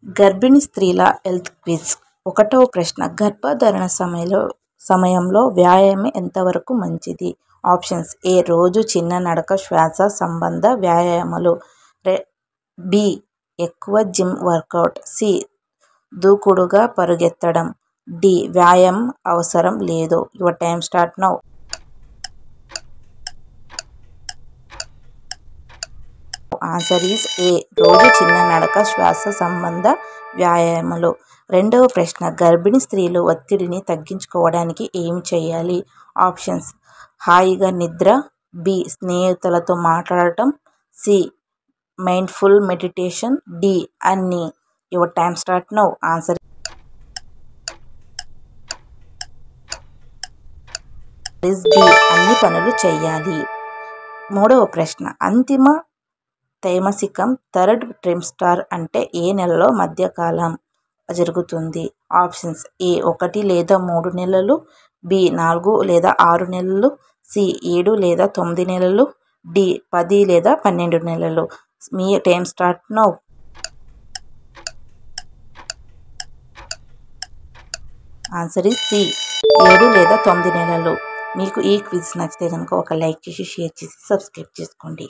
గర్భిణీ స్త్రీల health quiz. 1వ ప్రశ్న. గర్భధారణ సమయంలో వ్యాయామం ఎంతవరకు మంచిది? ఆప్షన్స్. ఏ. రోజు చిన్న నడక, శ్వాస సంబంధ వ్యాయామాలు. బి. ఎక్కువ జిమ్ వర్కౌట్. సి. దూకుడుగా పరుగెత్తడం. డి. వ్యాయామం అవసరం లేదు. Your time start now. Answer is a. రోజు చిన్న నడక, శ్వాస సంబంధ వ్యాయామాలు. 2వ ప్రశ్న. గర్భిణీ స్త్రీలు ఒత్తిడిని తగ్గించుకోవడానికి ఏమి చేయాలి? ఆప్షన్స్. హాయిగా నిద్ర. బి. స్నేహితులతో మాట్లాడటం. సి. Mindful meditation. డి. అన్ని. Your time start now. Answer is B. అన్ని పనులు చేయాలి. 3వ ప్రశ్న. అంతిమ త్రైమాసికం థర్డ్ ట్రైమాస్టర్ అంటే ఏ నెలలో మధ్యకాలం జరుగుతుంది? ఆప్షన్స్. ఏ. 1 లేదా 3 నెలలు. బి. 4 లేదా 6 నెలలు. సి. 7 లేదా 9 నెలలు. డి. 10 లేదా 12 నెలలు. మీ time start now. Answer is C. 7 లేదా 9 నెలలు. మీకు ఈ క్విజ్ నచ్చితే కనుక ఒక లైక్ చేసి, షేర్ చేసి, సబ్స్క్రైబ్ చేసుకోండి.